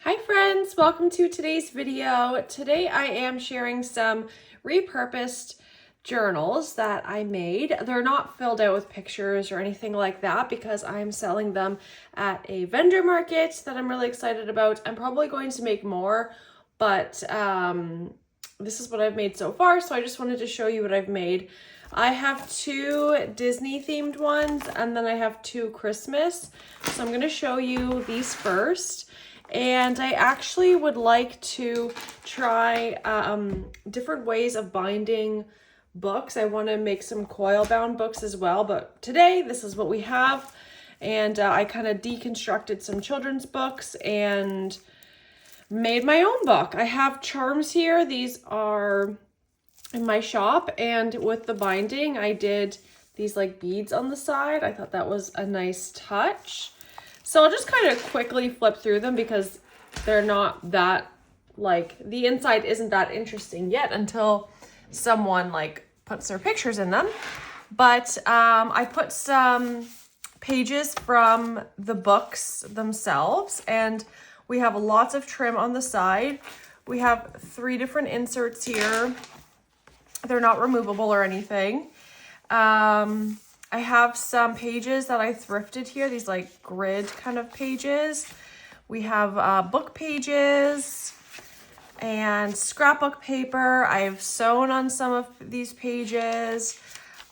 Hi friends, welcome to today's video. Today I am sharing some repurposed journals that I made. They're not filled out with pictures or anything like that because I'm selling them at a vendor market that I'm really excited about. I'm probably going to make more, but this is what I've made so far, so I just wanted to show you what I've made. I have two Disney themed ones and then I have two Christmas. So I'm going to show you these first. And I actually would like to try different ways of binding books. I want to make some coil bound books as well, but today this is what we have. And I kind of deconstructed some children's books and made my own book. I have charms here. These are in my shop, and with the binding I did these like beads on the side. I thought that was a nice touch. So I'll just kind of quickly flip through them because they're not that, like, the inside isn't that interesting yet until someone like puts their pictures in them. But I put some pages from the books themselves, and we have lots of trim on the side. We have 3 different inserts here. They're not removable or anything. I have some pages that I thrifted here, these like grid kind of pages. We have book pages and scrapbook paper. I've sewn on some of these pages.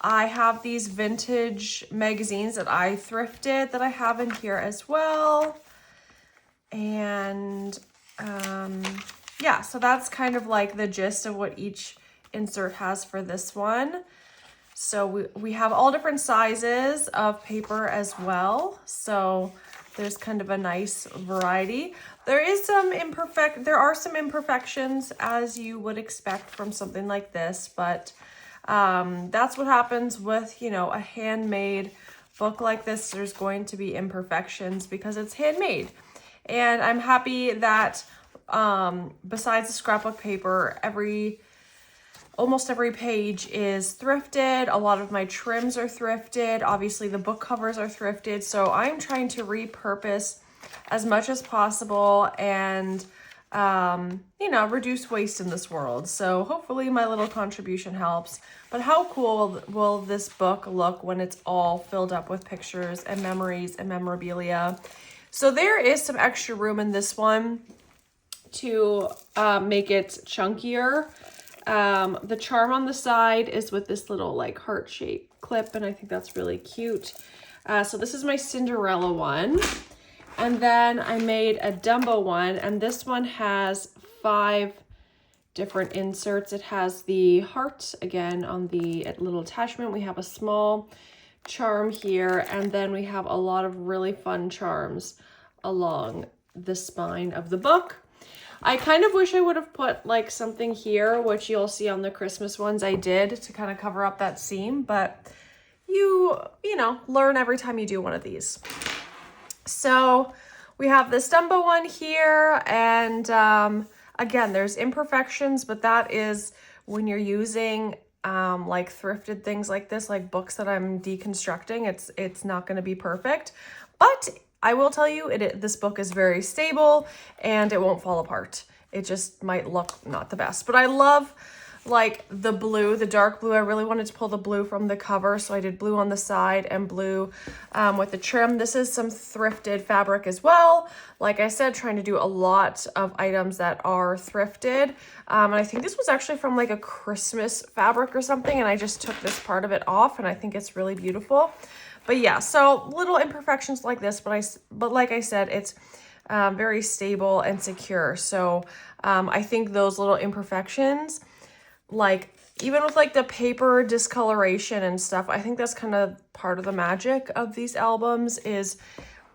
I have these vintage magazines that I thrifted that I have in here as well. And yeah, so that's kind of like the gist of what each insert has for this one. So we have all different sizes of paper as well. So there's kind of a nice variety. There are some imperfections as you would expect from something like this, but that's what happens with, you know, a handmade book like this. There's going to be imperfections because it's handmade. And I'm happy that besides the scrapbook paper, almost every page is thrifted. A lot of my trims are thrifted. Obviously the book covers are thrifted. So I'm trying to repurpose as much as possible and, you know, reduce waste in this world. So hopefully my little contribution helps. But how cool will this book look when it's all filled up with pictures and memories and memorabilia? So there is some extra room in this one to make it chunkier. The charm on the side is with this little like heart-shaped clip, and I think that's really cute. So this is my Cinderella one. And then I made a Dumbo one, and this one has 5 different inserts. It has the heart again on the little attachment. We have a small charm here, and then we have a lot of really fun charms along the spine of the book. I kind of wish I would have put like something here, which you'll see on the Christmas ones I did to kind of cover up that seam, but you know, learn every time you do one of these. So we have this Dumbo one here, and again, there's imperfections, but that is when you're using like thrifted things like this, like books that I'm deconstructing, it's not going to be perfect, but I will tell you, this book is very stable and it won't fall apart. It just might look not the best. But I love like the blue, the dark blue. I really wanted to pull the blue from the cover, so I did blue on the side and blue with the trim. This is some thrifted fabric as well. Like I said, trying to do a lot of items that are thrifted. And I think this was actually from like a Christmas fabric or something, and I just took this part of it off, and I think it's really beautiful. But yeah, so little imperfections like this, but like I said, it's very stable and secure. So I think those little imperfections, like even with like the paper discoloration and stuff, I think that's kind of part of the magic of these albums is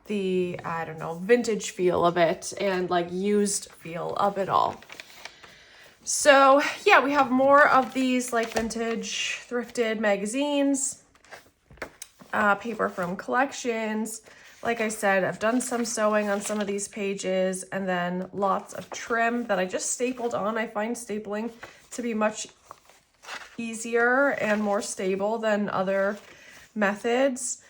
the, I don't know, vintage feel of it and like used feel of it all. So yeah, we have more of these like vintage thrifted magazines. Paper from collections. Like I said, I've done some sewing on some of these pages, and then lots of trim that I just stapled on. I find stapling to be much easier and more stable than other methods.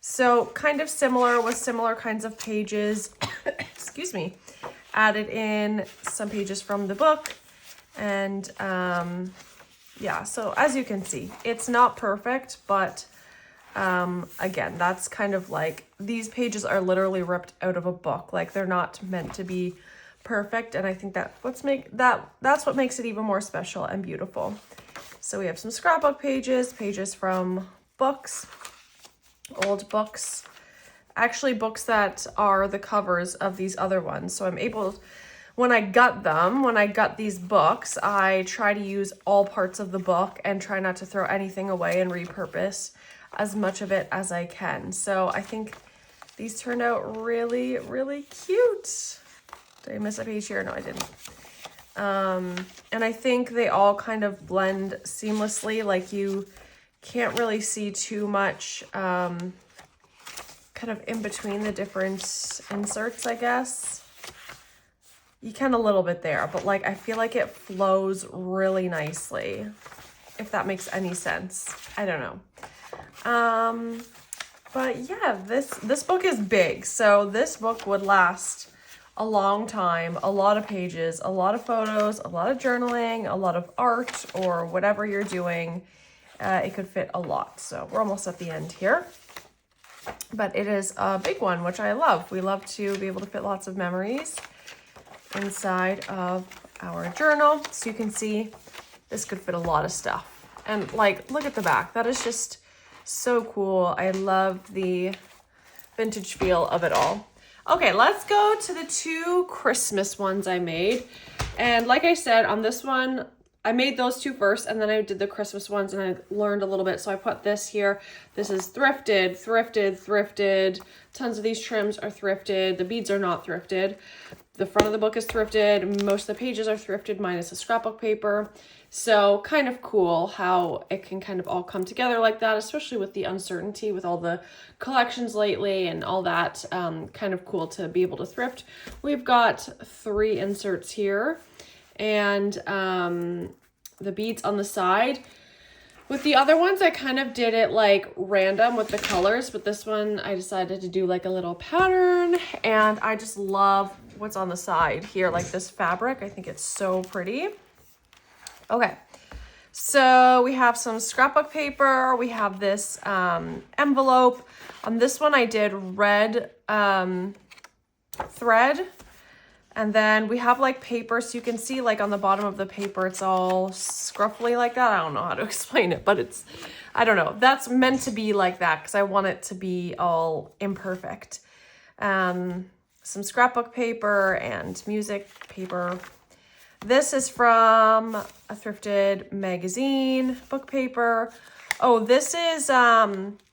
So kind of similar with similar kinds of pages, excuse me, added in some pages from the book. And yeah, so as you can see, it's not perfect, but again, that's kind of like, these pages are literally ripped out of a book. Like, they're not meant to be perfect. And I think that's what makes it even more special and beautiful. So we have some scrapbook pages, pages from books, old books, actually books that are the covers of these other ones. So I'm able, when I gut these books, I try to use all parts of the book and try not to throw anything away and repurpose as much of it as I can. So I think these turned out really, really cute. Did I miss a page here? No, I didn't. And I think they all kind of blend seamlessly. Like, you can't really see too much kind of in between the different inserts, I guess. You can a little bit there, but like, I feel like it flows really nicely, if that makes any sense. I don't know. But yeah, this book is big. So this book would last a long time, a lot of pages, a lot of photos, a lot of journaling, a lot of art, or whatever you're doing. It could fit a lot. So we're almost at the end here. But it is a big one, which I love. We love to be able to fit lots of memories inside of our journal. So you can see this could fit a lot of stuff. And like, look at the back. That is just so cool. I love the vintage feel of it all. Okay, let's go to the two Christmas ones I made. And like I said, on this one, I made those two first, and then I did the Christmas ones, and I learned a little bit. So I put this here. This is thrifted, thrifted, thrifted. Tons of these trims are thrifted. The beads are not thrifted. The front of the book is thrifted. Most of the pages are thrifted, minus the scrapbook paper. So kind of cool how it can kind of all come together like that, especially with the uncertainty with all the collections lately and all that. Kind of cool to be able to thrift. We've got 3 inserts here, and the beads on the side. With the other ones, I kind of did it like random with the colors, but this one I decided to do like a little pattern, and I just love what's on the side here, like this fabric. I think it's so pretty. Okay, so we have some scrapbook paper. We have this envelope. On this one, I did red thread. And then we have like paper, so you can see like on the bottom of the paper, it's all scruffly like that. I don't know how to explain it, but it's, I don't know. That's meant to be like that because I want it to be all imperfect. Some scrapbook paper and music paper. This is from a thrifted magazine, book paper. Oh, this is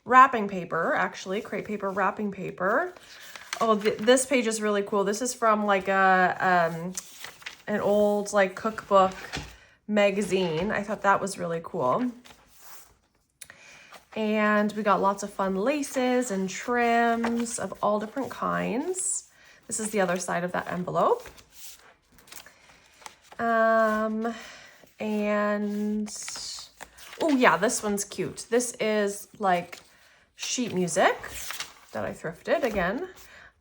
wrapping paper, actually, crepe paper wrapping paper. Oh, this page is really cool. This is from like an old like cookbook magazine. I thought that was really cool. And we got lots of fun laces and trims of all different kinds. This is the other side of that envelope. And oh yeah, this one's cute. This is like sheet music that I thrifted again.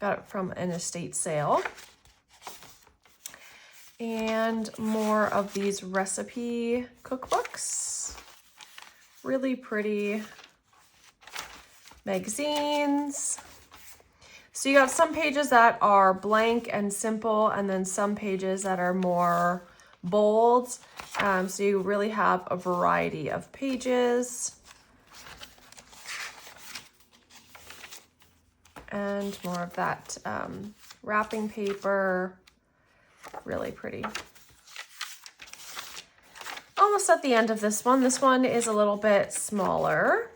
Got it from an estate sale. And more of these recipe cookbooks. Really pretty magazines. So you got some pages that are blank and simple, and then some pages that are more bold. So you really have a variety of pages. And more of that wrapping paper. Really pretty. Almost at the end of this one. This one is a little bit smaller.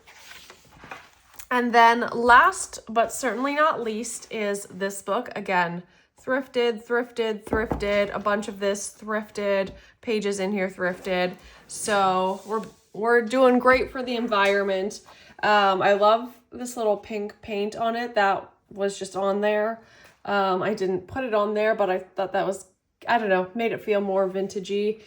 And then last, but certainly not least, is this book. Again, thrifted, thrifted, thrifted. A bunch of this thrifted, pages in here thrifted. So we're doing great for the environment. I love this little pink paint on it that was just on there. I didn't put it on there, but I thought that was, I don't know, made it feel more vintagey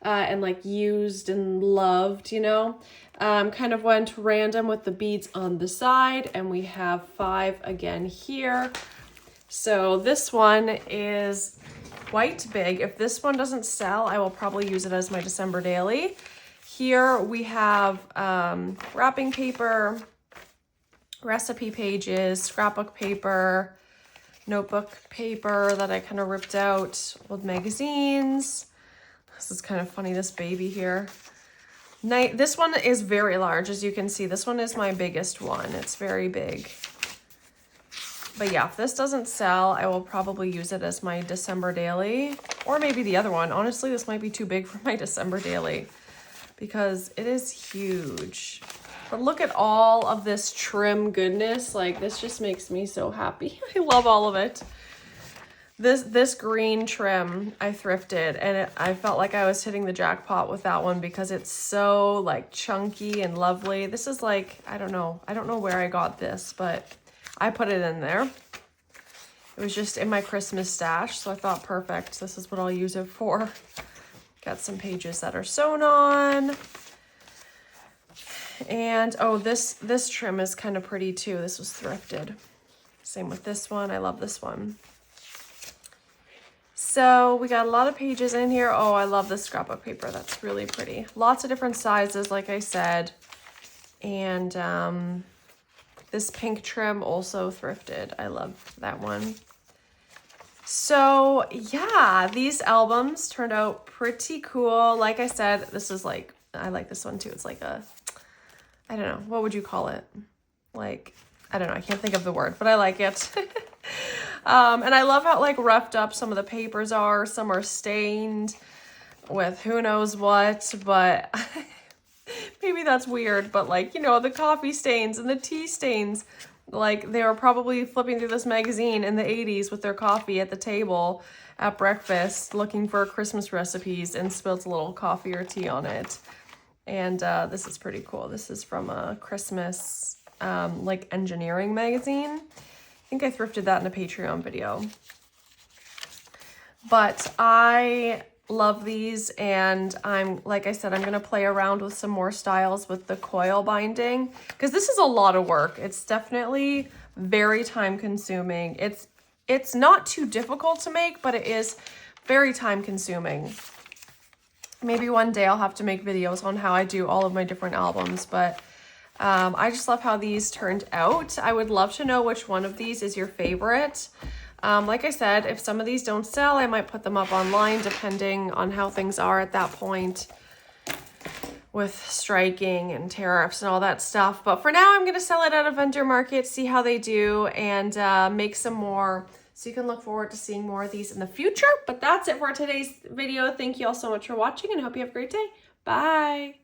and like used and loved, you know. Kind of went random with the beads on the side, and we have 5 again here. So this one is quite big. If this one doesn't sell, I will probably use it as my December daily. Here we have wrapping paper, recipe pages, scrapbook paper, notebook paper that I kind of ripped out, old magazines. This is kind of funny, this baby here. This one is very large, as you can see. This one is my biggest one. It's very big. But yeah, if this doesn't sell, I will probably use it as my December daily, or maybe the other one. Honestly, this might be too big for my December daily because it is huge. But look at all of this trim goodness. Like, this just makes me so happy. I love all of it. This green trim I thrifted, and I felt like I was hitting the jackpot with that one because it's so like chunky and lovely. This is like, I don't know where I got this, but I put it in there. It was just in my Christmas stash, so I thought, perfect, this is what I'll use it for. Got some pages that are sewn on. And oh, this trim is kind of pretty too. This was thrifted. Same with this one. I love this one. So we got a lot of pages in here. Oh, I love this scrapbook paper. That's really pretty. Lots of different sizes, like I said. And this pink trim also thrifted. I love that one. So yeah, these albums turned out pretty cool. Like I said, this is like, I like this one too. It's like a, I don't know, what would you call it? Like, I don't know, I can't think of the word, but I like it. And I love how like roughed up some of the papers are. Some are stained with who knows what, but maybe that's weird. But like, you know, the coffee stains and the tea stains, like they were probably flipping through this magazine in the 80s with their coffee at the table at breakfast, looking for Christmas recipes and spilled a little coffee or tea on it. And this is pretty cool. This is from a Christmas like engineering magazine. I think I thrifted that in a Patreon video. But I love these, and like I said, I'm gonna play around with some more styles with the coil binding because this is a lot of work. It's definitely very time consuming. It's not too difficult to make, but it is very time consuming. Maybe one day I'll have to make videos on how I do all of my different albums, but I just love how these turned out. I would love to know which one of these is your favorite. Like I said, if some of these don't sell, I might put them up online depending on how things are at that point with striking and tariffs and all that stuff. But for now, I'm going to sell it at a vendor market, see how they do, and make some more. So you can look forward to seeing more of these in the future. But that's it for today's video. Thank you all so much for watching, and I hope you have a great day. Bye.